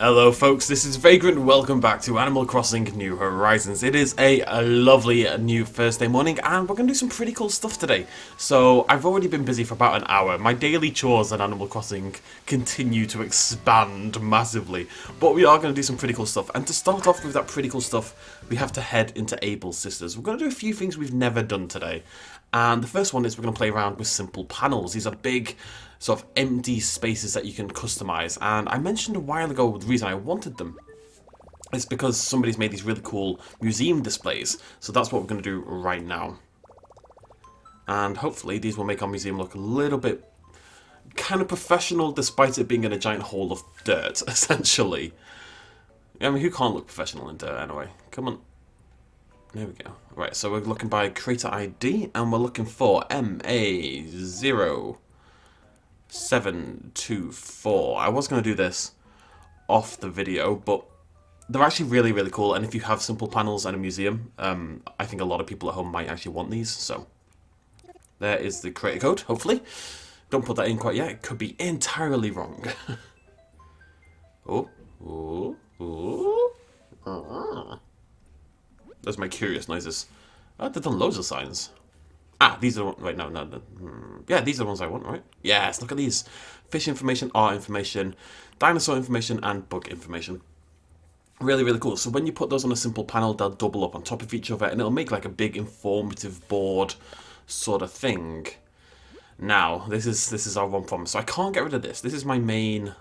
Hello folks, this is Vagrant, welcome back to Animal Crossing New Horizons. It is a lovely new Thursday morning and we're going to do some pretty cool stuff today. So I've already been busy for about an hour. My daily chores on Animal Crossing continue to expand massively, but we are going to do some pretty cool stuff. And to start off with that pretty cool stuff, we have to head into Abel's Sisters. We're going to do a few things we've never done today. And the first one is we're going to play around with simple panels. These are big sort of empty spaces that you can customize. And I mentioned a while ago the reason I wanted them is because somebody's made these really cool museum displays. So that's what we're going to do right now. And hopefully these will make our museum look a little bit kind of professional despite it being in a giant hole of dirt, essentially. I mean, who can't look professional in dirt anyway? Come on. There we go. Right, so we're looking by creator ID and we're looking for MA0724. I was going to do this off the video, but they're actually really, really cool. And if you have simple panels and a museum, I think a lot of people at home might actually want these. So there is the creator code, hopefully. Don't put that in quite yet. It could be entirely wrong. Those are my curious noises. They've done loads of signs. These are the ones. Wait, no. Yeah, these are the ones I want, right? Yes, look at these. Fish information, art information, dinosaur information, and bug information. Really, really cool. So when you put those on a simple panel, they'll double up on top of each other, and it'll make like a big informative board sort of thing. Now, this is our one problem. So I can't get rid of this. This is my main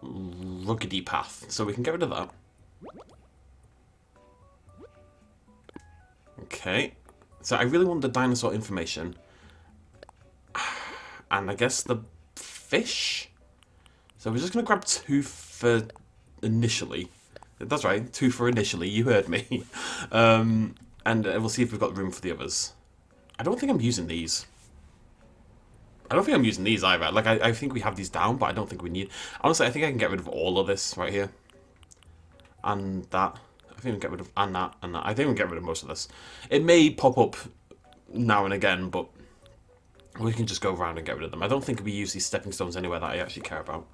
ruggedy path. So we can get rid of that. Okay, so I really want the dinosaur information, and I guess the fish. So we're just going to grab two for initially. That's right, two for initially, you heard me. And we'll see if we've got room for the others. I don't think I'm using these. I don't think I'm using these either. Like, I think we have these down, but I don't think we need... Honestly, I think I can get rid of all of this right here. And that... I think we can get rid of and that. I think we can get rid of most of this. It may pop up now and again, but we can just go around and get rid of them. I don't think we use these stepping stones anywhere that I actually care about.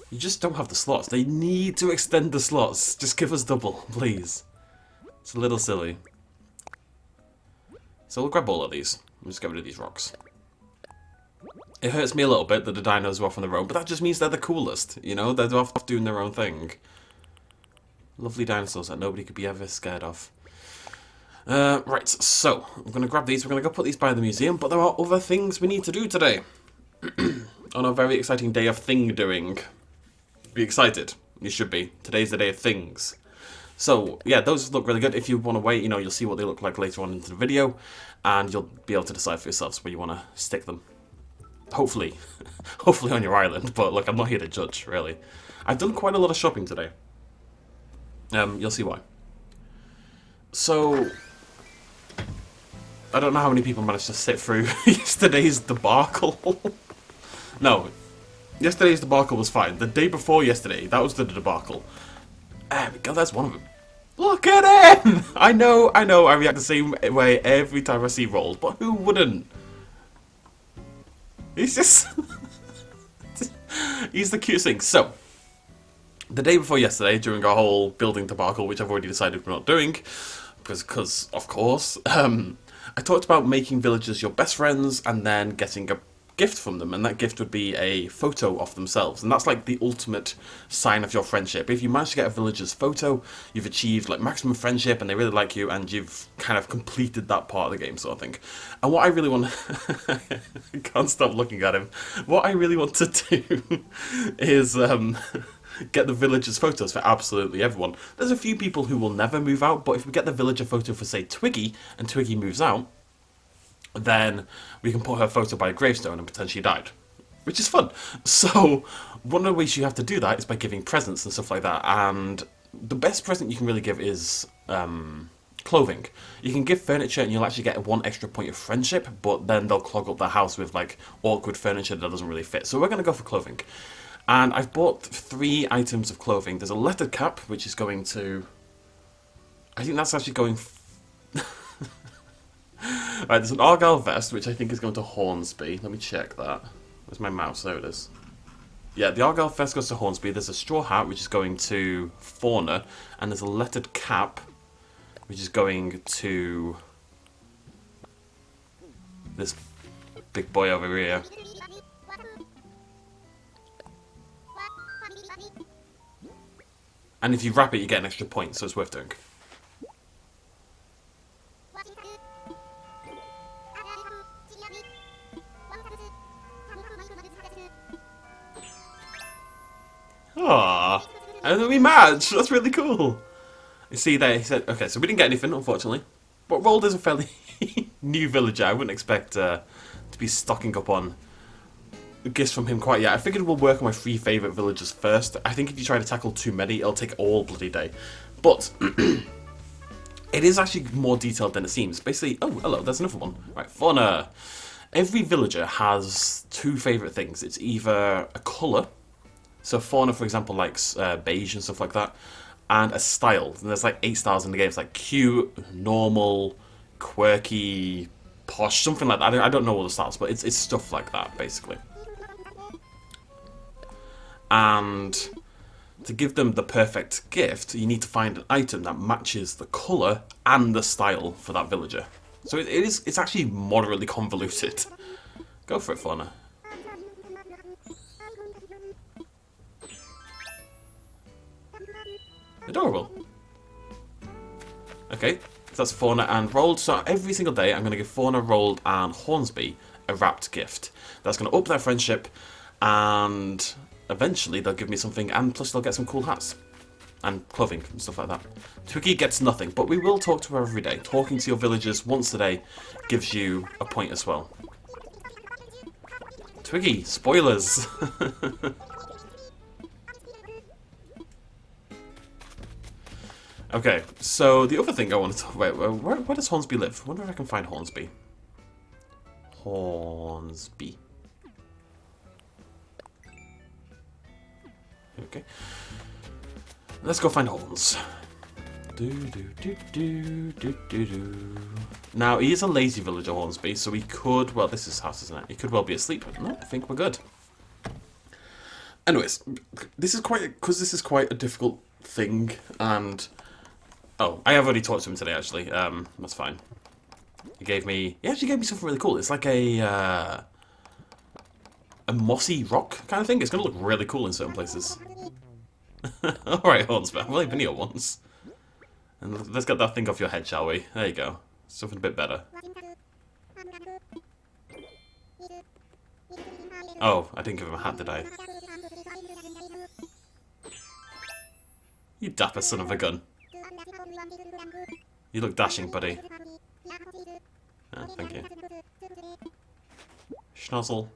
You just don't have the slots. They need to extend the slots. Just give us double, please. It's a little silly. So we'll grab all of these. We'll just get rid of these rocks. It hurts me a little bit that the dinos are off on their own, but that just means they're the coolest. You know, they're off doing their own thing. Lovely dinosaurs that nobody could be ever scared of. Right, so I'm going to grab these. We're going to go put these by the museum, but there are other things we need to do today. On a very exciting day of thing doing. Be excited. You should be. Today's the day of things. So, yeah, those look really good. If you want to wait, you know, you'll see what they look like later on into the video, and you'll be able to decide for yourselves where you want to stick them. Hopefully. Hopefully on your island, but look, I'm not here to judge, really. I've done quite a lot of shopping today. You'll see why. So, I don't know how many people managed to sit through yesterday's debacle. No, yesterday's debacle was fine. The day before yesterday, that was the debacle. There we go, that's one of them. Look at him! I know, I react the same way every time I see rolls, but who wouldn't? He's just... He's the cutest thing. So, the day before yesterday, during our whole building debacle, which I've already decided we're not doing, because of course, I talked about making villagers your best friends and then getting a gift from them, and that gift would be a photo of themselves, and that's like the ultimate sign of your friendship. If you manage to get a villager's photo, you've achieved like maximum friendship and they really like you, and you've kind of completed that part of the game, sort of thing. And what I really want I can't stop looking at him. What I really want to do is get the villagers' photos for absolutely everyone. There's a few people who will never move out, but if we get the villager photo for, say, Twiggy, and Twiggy moves out, then we can put her photo by a gravestone and pretend she died, which is fun. So one of the ways you have to do that is by giving presents and stuff like that, and the best present you can really give is clothing. You can give furniture and you'll actually get one extra point of friendship, but then they'll clog up the house with like awkward furniture that doesn't really fit. So we're going to go for clothing. And I've bought 3 items of clothing. There's a lettered cap, which is going to... I think that's actually going... Right, there's an Argyle vest, which I think is going to Hornsby. Let me check that. Where's my mouse? There it is. Yeah, the Argyle first goes to Hornsby. There's a straw hat, which is going to Fauna. And there's a lettered cap, which is going to this big boy over here. And if you wrap it, you get an extra point, so it's worth doing. Aww. And then we match! That's really cool! You see there, he said, okay, so we didn't get anything, unfortunately. But Rold is a fairly new villager. I wouldn't expect to be stocking up on gifts from him quite yet. I figured we'll work on my 3 favourite villagers first. I think if you try to tackle too many, it'll take all bloody day. But it is actually more detailed than it seems. Basically, oh, hello, there's another one. Right, Fauna. Every villager has 2 favourite things. It's either a colour, so Fauna, for example, likes beige and stuff like that, and a style. And there's like 8 styles in the game. It's like cute, normal, quirky, posh, something like that. I don't know all the styles, but it's stuff like that, basically. And to give them the perfect gift, you need to find an item that matches the colour and the style for that villager. So it's actually moderately convoluted. Go for it, Fauna. Adorable. Okay, so that's Fauna and Rold. So every single day, I'm going to give Fauna, Rold, and Hornsby a wrapped gift. That's going to up their friendship, and eventually they'll give me something, and plus they'll get some cool hats and clothing and stuff like that. Twiggy gets nothing, but we will talk to her every day. Talking to your villagers once a day gives you a point as well. Twiggy, spoilers! Okay, so the other thing I want to talk about, where does Hornsby live? I wonder if I can find Hornsby. Hornsby. Okay. Let's go find Horns. Now, he is a lazy villager, Hornsby, so he could... Well, this is his house, isn't it? He could well be asleep. No, I think we're good. Anyways, this is quite... Because this is quite a difficult thing, and... Oh, I have already talked to him today, actually. That's fine. He actually gave me something really cool. It's like a mossy rock kind of thing. It's going to look really cool in certain places. Alright, Hornsby. I've only been here once. And let's get that thing off your head, shall we? There you go. Something a bit better. Oh, I didn't give him a hat, did I? You dapper son of a gun. You look dashing, buddy. Oh, thank you. Schnozzle.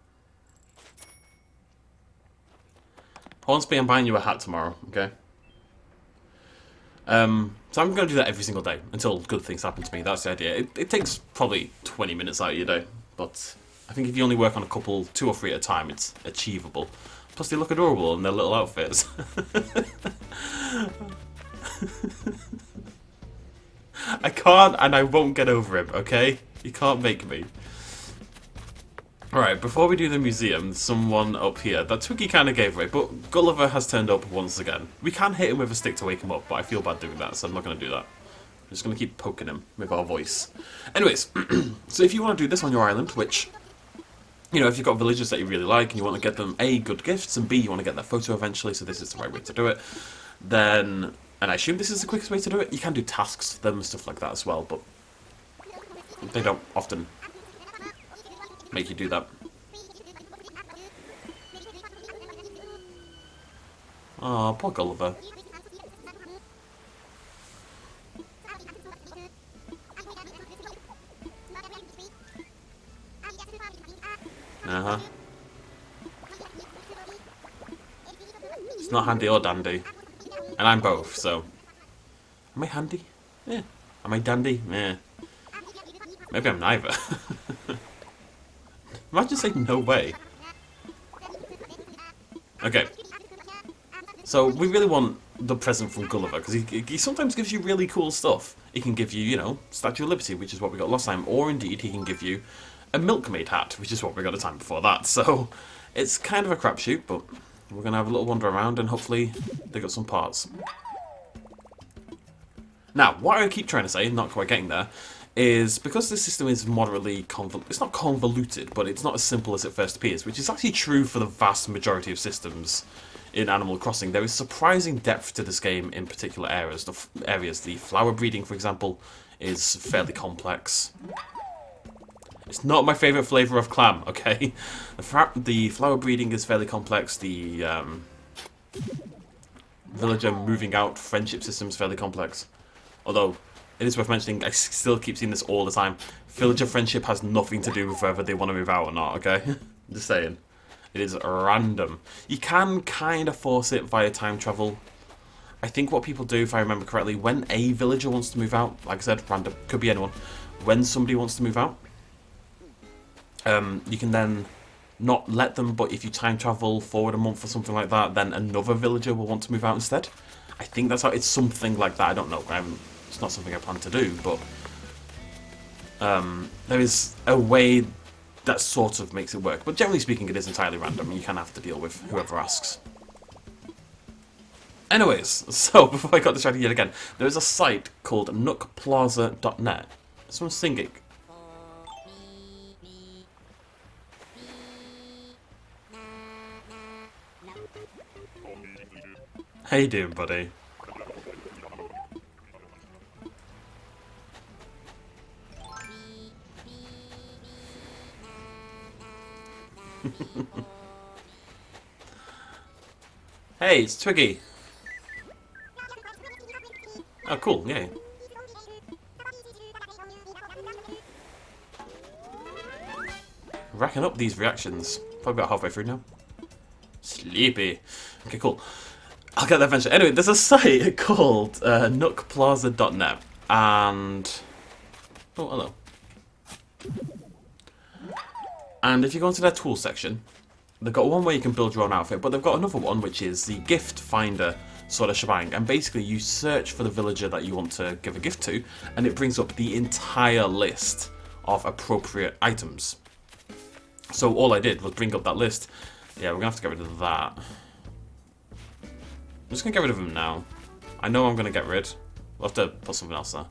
Hornsby, I'm buying you a hat tomorrow, okay? So I'm going to do that every single day until good things happen to me. That's the idea. It takes probably 20 minutes out of your day, but I think if you only work on a couple, 2 or 3 at a time, it's achievable. Plus, they look adorable in their little outfits. I can't and I won't get over him, okay? You can't make me. Alright, before we do the museum, someone up here. That Twiggy kind of gave away, but Gulliver has turned up once again. We can hit him with a stick to wake him up, but I feel bad doing that, so I'm not going to do that. I'm just going to keep poking him with our voice. Anyways, so if you want to do this on your island, which, you know, if you've got villagers that you really like and you want to get them, A, good gifts, and B, you want to get their photo eventually, so this is the right way to do it, then, and I assume this is the quickest way to do it, you can do tasks for them and stuff like that as well, but they don't often make you do that. Oh, poor Gulliver. Uh-huh. It's not handy or dandy. And I'm both, so... Am I handy? Yeah. Am I dandy? Yeah. Maybe I'm neither. Imagine saying no way. Okay. So, we really want the present from Gulliver, because he sometimes gives you really cool stuff. He can give you, you know, Statue of Liberty, which is what we got last time, or indeed he can give you a milkmaid hat, which is what we got a time before that. So, it's kind of a crapshoot, but We're going to have a little wander around and hopefully dig up some parts. Now, what I keep trying to say, not quite getting there, is because this system is moderately it's not convoluted, but it's not as simple as it first appears, which is actually true for the vast majority of systems in Animal Crossing. There is surprising depth to this game in particular areas. The flower breeding, for example, is fairly complex. It's not my favourite flavour of clam, okay? The flower breeding is fairly complex. The villager moving out friendship system is fairly complex. Although, it is worth mentioning, I still keep seeing this all the time. Villager friendship has nothing to do with whether they want to move out or not, okay? Just saying. It is random. You can kind of force it via time travel. I think what people do, if I remember correctly, when a villager wants to move out, like I said, random, could be anyone. When somebody wants to move out, you can then not let them, but if you time travel forward a month or something like that, then another villager will want to move out instead. I think that's how, it's something like that, I don't know, it's not something I plan to do, but there is a way that sort of makes it work. But generally speaking, it is entirely random, and you kind of have to deal with whoever asks. Anyways, so before I got distracted yet again, there is a site called NookPlaza.net. Someone's singing. How you doing, buddy? Hey, it's Twiggy. Oh, cool, yay. Racking up these reactions. Probably about halfway through now. Sleepy. Okay, cool. I'll get there eventually. Anyway, there's a site called NookPlaza.net, and... Oh, hello. And if you go into their tools section, they've got one where you can build your own outfit, but they've got another one which is the gift finder sort of shebang. And basically you search for the villager that you want to give a gift to, and it brings up the entire list of appropriate items. So all I did was bring up that list. Yeah, we're going to have to get rid of that. I'm just going to get rid of them now. I know I'm going to get rid. We'll have to put something else there.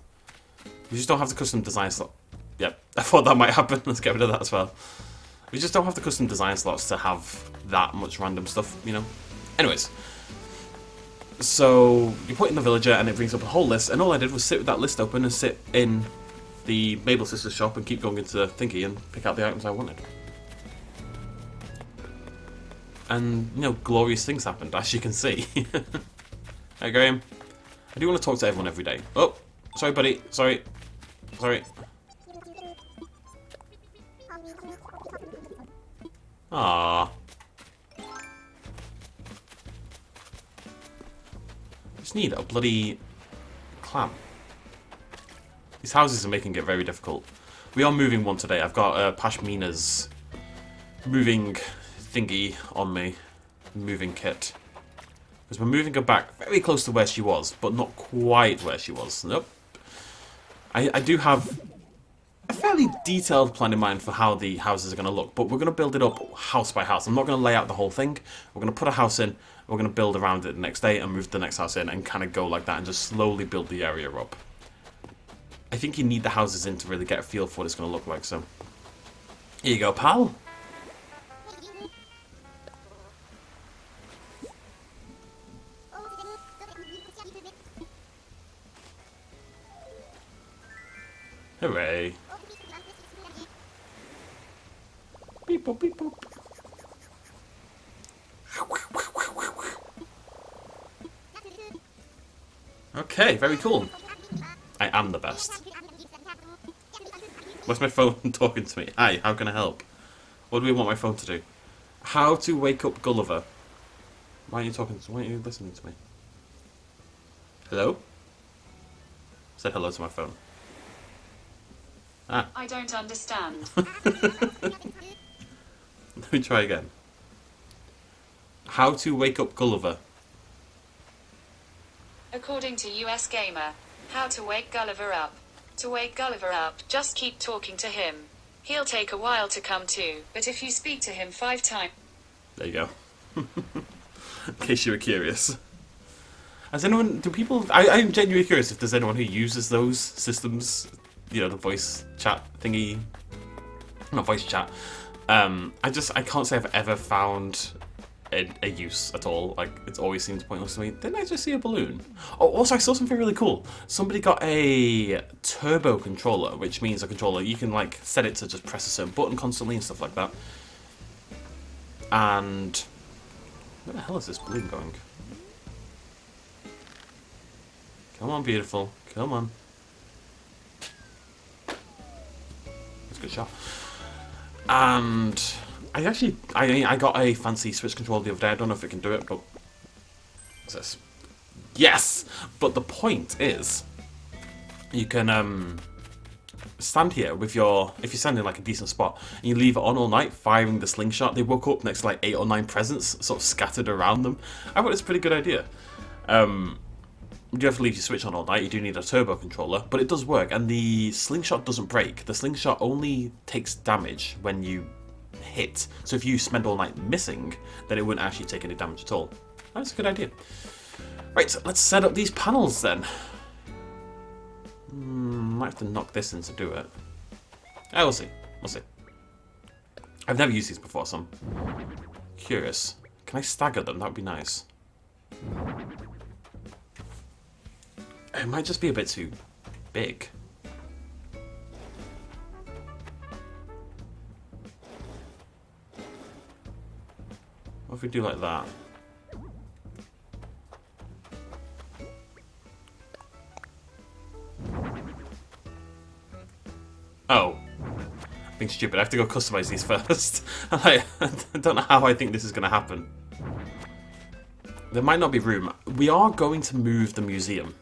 You just don't have the custom design slot. Yep, I thought that might happen. Let's get rid of that as well. We just don't have the custom design slots to have that much random stuff, you know? Anyways. So, you put in the villager and it brings up a whole list, and all I did was sit with that list open and sit in the Mabel Sisters shop and keep going into the thingy and pick out the items I wanted. And, you know, glorious things happened, as you can see. Hey, Graham. I do want to talk to everyone every day. Oh, sorry, buddy. Sorry. Sorry. Ah. Just need a bloody clam. These houses are making it very difficult. We are moving one today. I've got Pashmina's moving thingy on me. Moving kit. Because we're moving her back very close to where she was, but not quite where she was. Nope. I do have a fairly detailed plan in mind for how the houses are going to look, but we're going to build it up house by house. I'm not going to lay out the whole thing. We're going to put a house in, we're going to build around it the next day and move the next house in and kind of go like that and just slowly build the area up. I think you need the houses in to really get a feel for what it's going to look like, so... Here you go, pal. Hooray. Beep boop, beep boop. Okay, very cool. I am the best. Where's my phone talking to me? Hi, how can I help? What do we want my phone to do? How to wake up Gulliver. Why aren't you talking to me? Why aren't you listening to me? Hello? Said hello to my phone. Ah. I don't understand. Let me try again. How to wake up Gulliver. According to US Gamer, how to wake Gulliver up. To wake Gulliver up, just keep talking to him. He'll take a while to come to, but if you speak to him 5 times... There you go. In case you were curious. Has anyone, do people, I'm genuinely curious if there's anyone who uses those systems, you know, the voice chat thingy, not voice chat. I can't say I've ever found a use at all. Like, it always seems pointless to me. Didn't I just see a balloon? Oh, also I saw something really cool. Somebody got a turbo controller, which means a controller, you can like set it to just press a certain button constantly and stuff like that. And where the hell is this balloon going? Come on, beautiful. Come on. That's a good shot. And I got a fancy Switch controller the other day. I don't know if it can do it, but what's this? Yes! But the point is, you can stand here with your, if you're standing in like a decent spot, and you leave it on all night, firing the slingshot. They woke up next to like 8 or 9 presents, sort of scattered around them. I thought it's a pretty good idea. You do have to leave your Switch on all night. You do need a turbo controller, but it does work, and the slingshot doesn't break. The slingshot only takes damage when you hit. So if you spend all night missing, then it wouldn't actually take any damage at all. That's a good idea. Right, so let's set up these panels then. Might have to knock this in to do it. We'll see. We'll see. I've never used these before, so I'm curious. Can I stagger them? That would be nice. It might just be a bit too big. What if we do like that? Oh. I'm being stupid. I have to go customize these first. I don't know how I think this is going to happen. There might not be room. We are going to move the museum,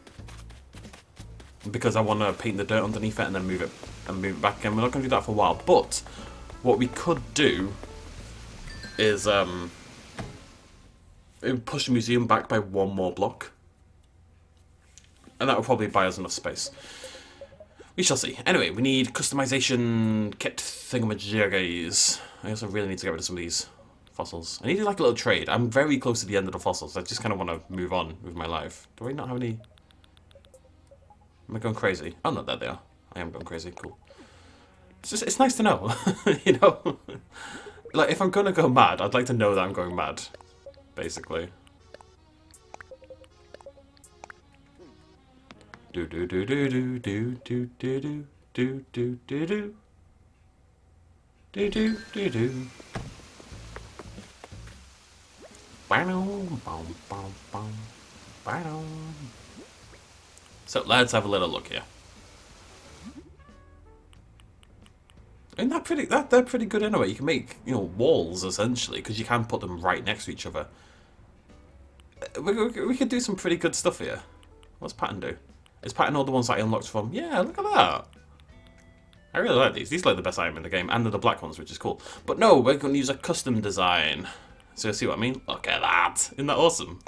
because I want to paint the dirt underneath it and then move it back again. We're not going to do that for a while, but what we could do is push the museum back by 1 more block, and that will probably buy us enough space. We shall see. Anyway, we need customization kit thingamajiggies. I also really need to get rid of some of these fossils. I need like a little trade. I'm very close to the end of the fossils. I just kind of want to move on with my life. Do I not have any? Am I going crazy? Oh no, there they are. I am going crazy. Cool. It's nice to know, you know. Like, if I'm gonna go mad, I'd like to know that I'm going mad, basically. Do do do do do do do do do do do do do do do do do. So let's have a little look here. Isn't that pretty? They're pretty good anyway. You can make, you know, walls essentially, because you can put them right next to each other. We could do some pretty good stuff here. What's Pattern do? Is Pattern all the ones that I unlocked from? Yeah, look at that. I really like these. These are like the best item in the game, and they're the black ones, which is cool. But no, we're going to use a custom design. So you see what I mean? Look at that. Isn't that awesome?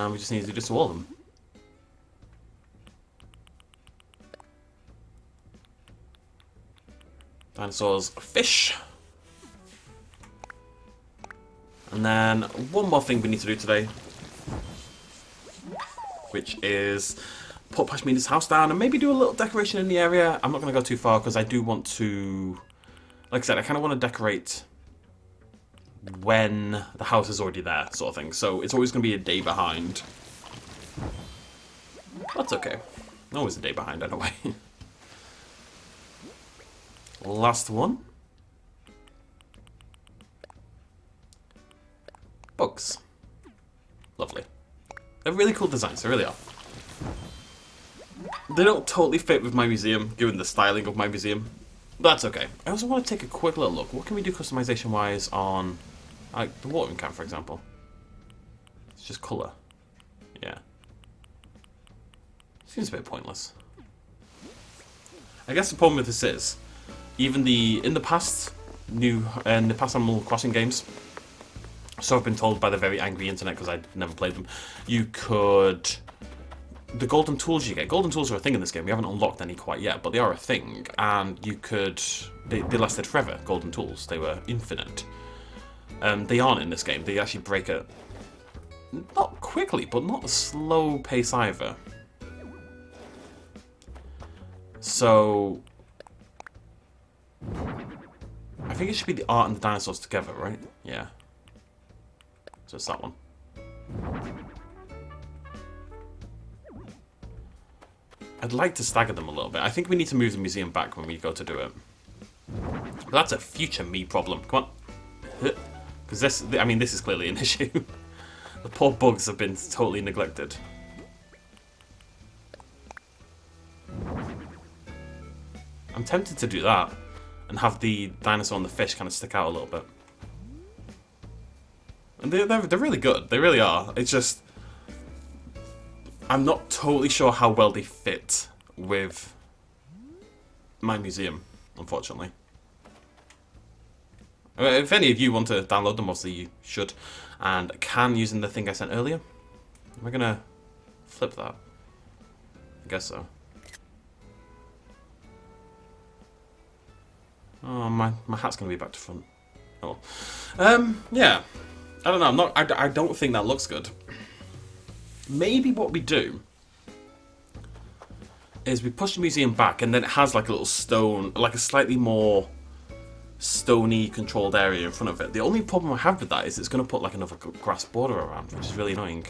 We just need to do this to all of them. Dinosaurs, fish. And then one more thing we need to do today, which is put Pashmina's house down and maybe do a little decoration in the area. I'm not going to go too far because I do want to, like I said, I kind of want to decorate when the house is already there, sort of thing. So it's always going to be a day behind. That's okay. Always a day behind anyway. Last one. Bugs. Lovely. They're really cool designs, they really are. They don't totally fit with my museum, given the styling of my museum. But that's okay. I also want to take a quick little look. What can we do customization-wise on, like, the watering can, for example? It's just colour. Yeah. Seems a bit pointless. I guess the problem with this is, even in the past Animal Crossing games, so I've been told by the very angry internet because I never played them, you could the golden tools you get. Golden tools are a thing in this game. We haven't unlocked any quite yet, but they are a thing. And you could... They lasted forever, golden tools. They were infinite. They aren't in this game. They actually break at... Not quickly, but not a slow pace either. So... I think it should be the art and the dinosaurs together, right? Yeah. So it's that one. I'd like to stagger them a little bit. I think we need to move the museum back when we go to do it. But that's a future me problem. Come on. Because this, I mean, this is clearly an issue. The poor bugs have been totally neglected. I'm tempted to do that and have the dinosaur and the fish kind of stick out a little bit. And they're really good. They really are. It's just... I'm not totally sure how well they fit with my museum, unfortunately. If any of you want to download them, obviously you should. And can using the thing I sent earlier. Am I going to flip that? I guess so. Oh, my hat's going to be back to front. Oh. Yeah. I don't know. I don't think that looks good. Maybe what we do is we push the museum back and then it has like a little stone, like a slightly more stony controlled area in front of it. The only problem I have with that is it's going to put like another grass border around, which is really annoying.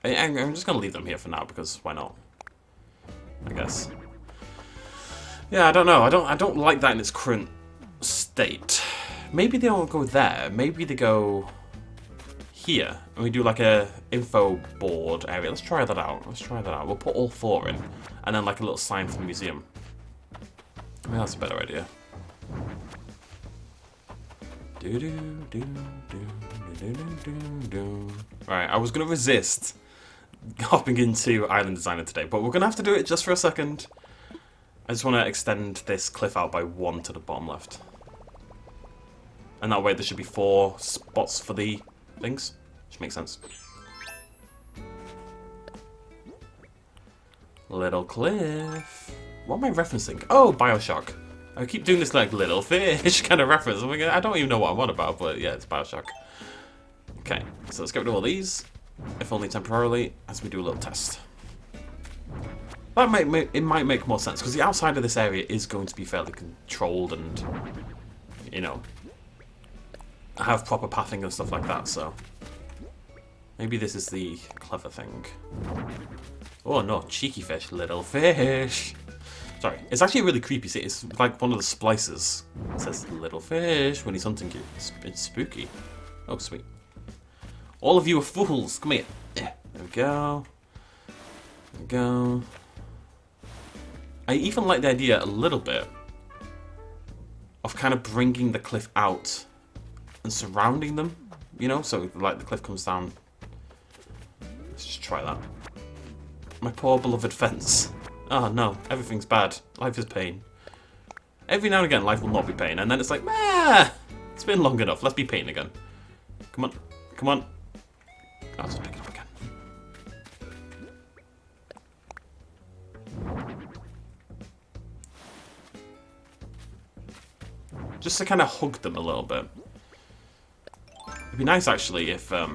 I'm just going to leave them here for now because why not? I guess. Yeah, I don't know. I don't like that in its current state. Maybe they don't go there. Maybe they go here and we do like a info board area. Let's try that out. We'll put all 4 in and then like a little sign for the museum. I mean, that's a better idea. Right, I was going to resist hopping into Island Designer today, but we're going to have to do it just for a second. I just want to extend this cliff out by 1 to the bottom left. And that way there should be 4 spots for the things. Which makes sense. Little cliff. What am I referencing? Oh, Bioshock. I keep doing this like little fish kind of reference. I don't even know what I'm on about, but yeah, it's Bioshock. Okay, so let's get rid of all these, if only temporarily, as we do a little test. That might make more sense, because the outside of this area is going to be fairly controlled and, you know, have proper pathing and stuff like that, so... Maybe this is the clever thing. Oh no, cheeky fish, little fish. Sorry, it's actually really creepy. See, it's like one of the splices. It says little fish when he's hunting you. It's spooky. Oh, sweet. All of you are fools. Come here. Yeah, there we go. There we go. I even like the idea a little bit of kind of bringing the cliff out and surrounding them. You know, so like the cliff comes down. Let's just try that. My poor beloved fence. Oh no, everything's bad. Life is pain. Every now and again, life will not be pain, and then it's like, meh, it's been long enough. Let's be pain again. Come on, come on. I'll just pick it up again. Just to kind of hug them a little bit. It'd be nice actually if I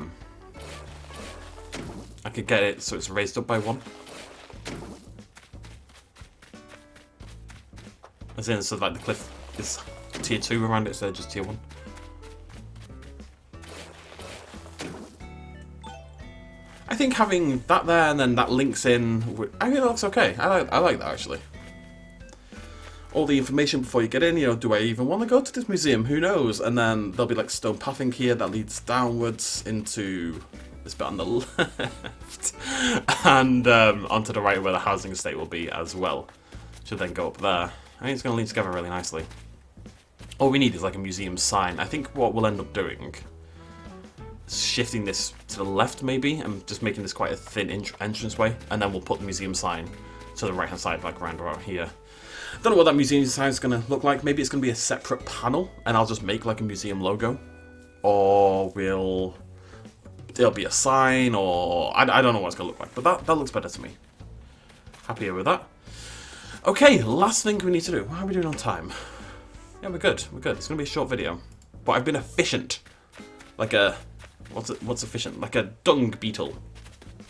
could get it so it's raised up by 1. As in, so like the cliff is tier 2 around it, instead of just tier 1. I think having that there and then that links in, I think that looks okay. I like that actually. All the information before you get in, you know, do I even want to go to this museum? Who knows? And then there'll be like stone pathing here that leads downwards into this bit on the left. And onto the right where the housing estate will be as well. Should then go up there. I think it's going to lead together really nicely. All we need is like a museum sign. I think what we'll end up doing is shifting this to the left maybe and just making this quite a thin entranceway, and then we'll put the museum sign to the right hand side, like around about here. Don't know what that museum sign is going to look like. Maybe it's going to be a separate panel and I'll just make like a museum logo, or it'll be a sign, or I don't know what it's going to look like, but that looks better to me. Happier with that. Okay, last thing we need to do. How are we doing on time? Yeah, we're good. We're good. It's going to be a short video. But I've been efficient. Like a... What's efficient? Like a dung beetle.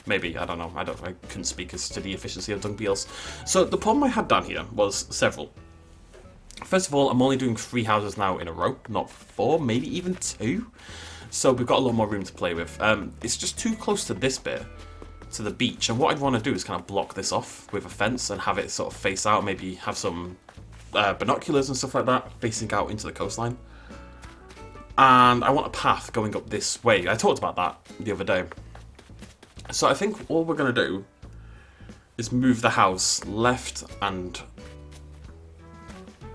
Maybe. I don't know. I couldn't speak as to the efficiency of dung beetles. So the problem I had down here was several. First of all, I'm only doing 3 houses now in a row. Not 4, maybe even 2. So we've got a lot more room to play with. It's just too close to this bit. To the beach, and what I'd want to do is kind of block this off with a fence and have it sort of face out, maybe have some binoculars and stuff like that facing out into the coastline. And I want a path going up this way. I talked about that the other day. So I think all we're going to do is move the house left and...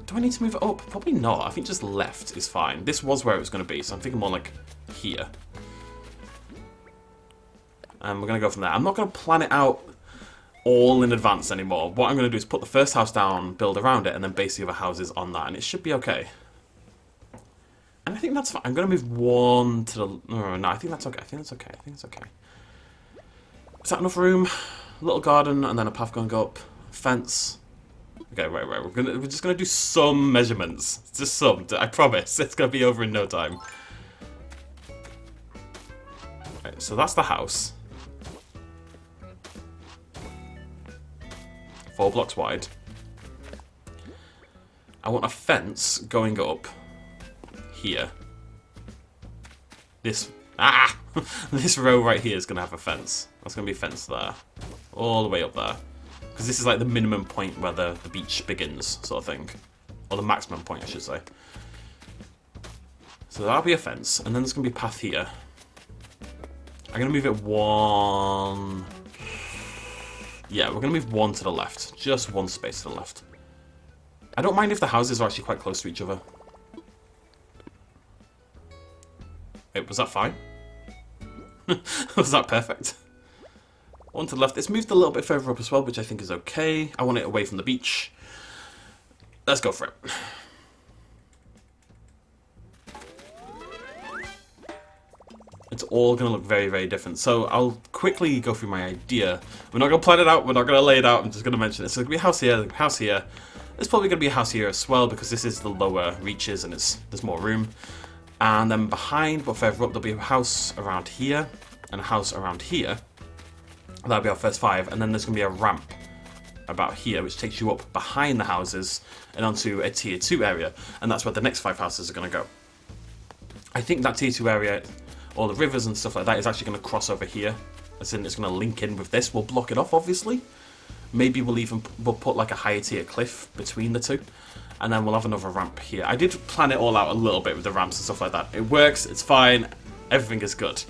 Do I need to move it up? Probably not. I think just left is fine. This was where it was going to be, so I'm thinking more like here. And we're going to go from there. I'm not going to plan it out all in advance anymore. What I'm going to do is put the first house down, build around it, and then base the other houses on that. And it should be okay. And I think that's fine. I'm going to move one to the... No, I think that's okay. I think that's okay. I think it's okay. Is that enough room? A little garden, and then a path going up. Fence. Okay, wait. We're just going to do some measurements. Just some. I promise. It's going to be over in no time. Right, so that's the house. 4 blocks wide. I want a fence going up here. This this row right here is going to have a fence. That's going to be a fence there. All the way up there. Because this is like the minimum point where the beach begins, sort of thing. Or the maximum point, I should say. So that'll be a fence. And then there's going to be a path here. I'm going to move it 1... Yeah, we're going to move 1 to the left. Just 1 space to the left. I don't mind if the houses are actually quite close to each other. Wait, was that fine? Was that perfect? 1 to the left. It's moved a little bit further up as well, which I think is okay. I want it away from the beach. Let's go for it. It's all going to look very, very different. So I'll quickly go through my idea. We're not going to plan it out. We're not going to lay it out. I'm just going to mention it. So there's going to be a house here, house here. There's probably going to be a house here as well because this is the lower reaches and there's more room. And then behind, but further up, there'll be a house around here and a house around here. That'll be our first 5. And then there's going to be a ramp about here, which takes you up behind the houses and onto a tier 2 area. And that's where the next 5 houses are going to go. I think that tier 2 area... all the rivers and stuff like that is actually going to cross over here. As in, it's going to link in with this. We'll block it off, obviously. Maybe we'll put like a higher tier cliff between the two. And then we'll have another ramp here. I did plan it all out a little bit with the ramps and stuff like that. It works, it's fine, everything is good.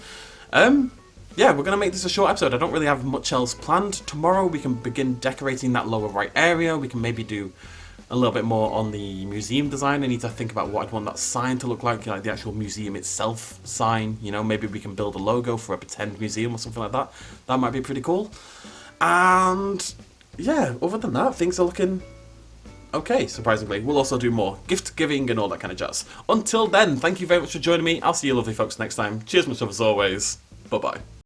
Yeah, we're going to make this a short episode. I don't really have much else planned. Tomorrow we can begin decorating that lower right area. We can maybe do a little bit more on the museum design. I need to think about what I'd want that sign to look like the actual museum itself sign. You know, maybe we can build a logo for a pretend museum or something like that. That might be pretty cool. And yeah, other than that, things are looking okay, surprisingly. We'll also do more gift giving and all that kind of jazz. Until then, thank you very much for joining me. I'll see you lovely folks next time. Cheers much love as always. Bye-bye.